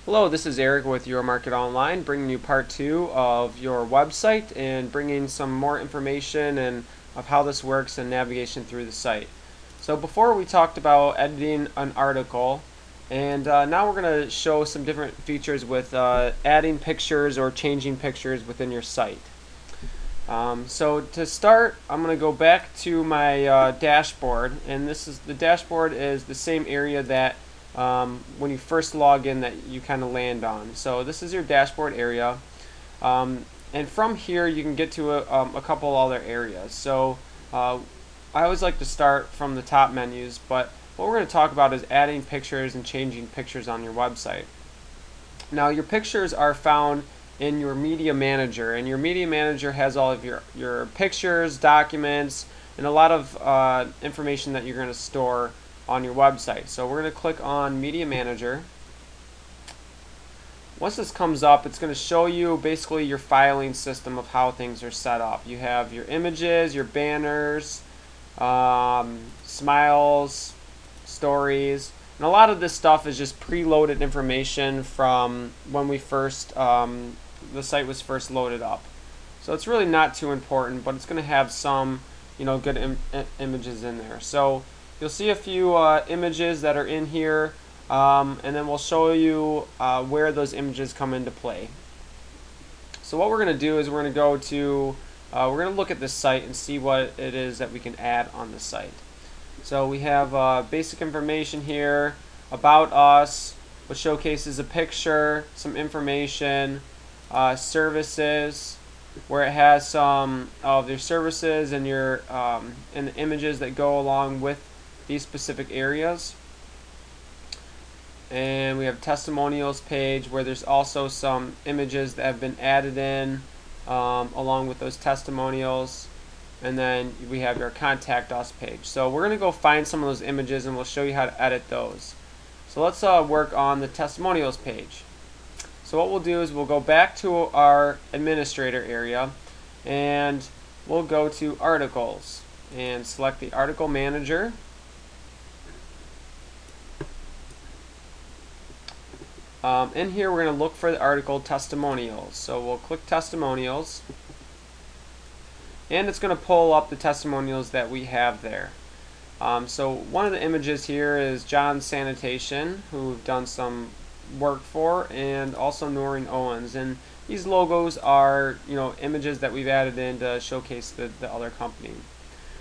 Hello, this is Eric with Your Market Online, bringing you part 2 of your website and bringing some more information and of how this works and navigation through the site. So before we talked about editing an article, and now we're going to show some different features with adding pictures or changing pictures within your site. So to start, I'm going to go back to my dashboard, and the dashboard is the same area that when you first log in that you kind of land on. So this is your dashboard area, and from here you can get to a couple other areas. So I always like to start from the top menus, but what we're going to talk about is adding pictures and changing pictures on your website. Now your pictures are found in your media manager, and your media manager has all of your pictures, documents, and a lot of information that you're going to store on your website. So we're going to click on Media Manager. Once this comes up, it's going to show you basically your filing system of how things are set up. You have your images, your banners, smiles, stories, and a lot of this stuff is just preloaded information from when we first the site was first loaded up. So it's really not too important, but it's going to have some good images in there. So you'll see a few images that are in here, and then we'll show you where those images come into play. So what we're going to do is we're going to go to, we're going to look at this site and see what it is that we can add on the site. So we have basic information here about us, which showcases a picture, some information, services, where it has some of your services and your and the images that go along with these specific areas. And we have testimonials page where there's also some images that have been added in along with those testimonials. And then we have your contact us page. So we're going to go find some of those images and we'll show you how to edit those. So let's work on the testimonials page. So what we'll do is we'll go back to our administrator area and we'll go to articles and select the article manager. In here we're going to look for the article testimonials. So we'll click testimonials, and it's going to pull up the testimonials that we have there. So one of the images here is John Sanitation, who we've done some work for, and also Noreen Owens, and these logos are images that we've added in to showcase the other company.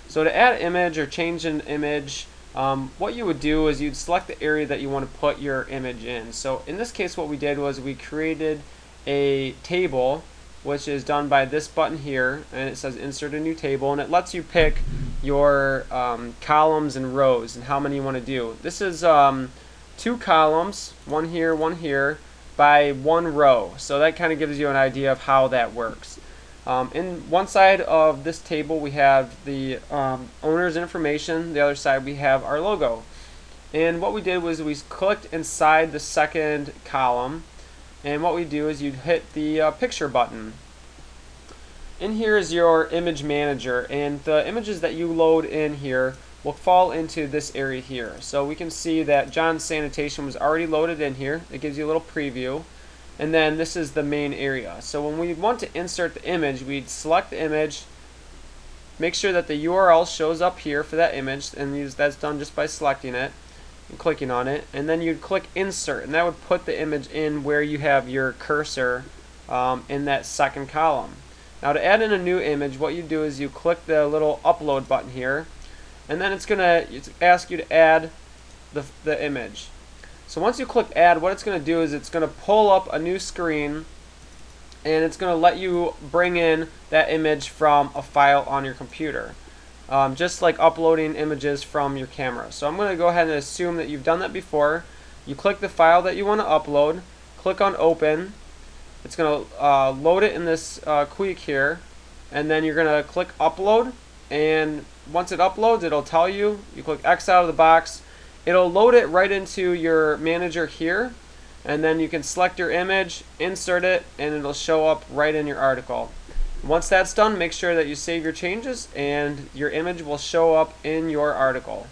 So to add an image or change an image, what you would do is you'd select the area that you want to put your image in. So in this case what we did was we created a table, which is done by this button here, and it says insert a new table, and it lets you pick your columns and rows and how many you want to do. This is 2 columns, one here, by 1 row. So that kind of gives you an idea of how that works. In one side of this table we have the owner's information, the other side we have our logo. And what we did was we clicked inside the second column, and what we do is you'd hit the picture button. In here is your image manager, and the images that you load in here will fall into this area here. So we can see that John's Sanitation was already loaded in here. It gives you a little preview. And then this is the main area. So when we want to insert the image, we'd select the image, make sure that the URL shows up here for that image, and that's done just by selecting it and clicking on it. And then you'd click insert, and that would put the image in where you have your cursor in that second column. Now to add in a new image, what you do is you click the little upload button here, and then it's going to ask you to add the image. So once you click add, what it's going to do is it's going to pull up a new screen, and it's going to let you bring in that image from a file on your computer, just like uploading images from your camera. So I'm going to go ahead and assume that you've done that before. You click the file that you want to upload, click on open. It's going to load it in this quick here, and then you're going to click upload, and once it uploads, it'll tell you. You click X out of the box. It'll load it right into your manager here, and then you can select your image, insert it, and it'll show up right in your article. Once that's done, make sure that you save your changes and your image will show up in your article.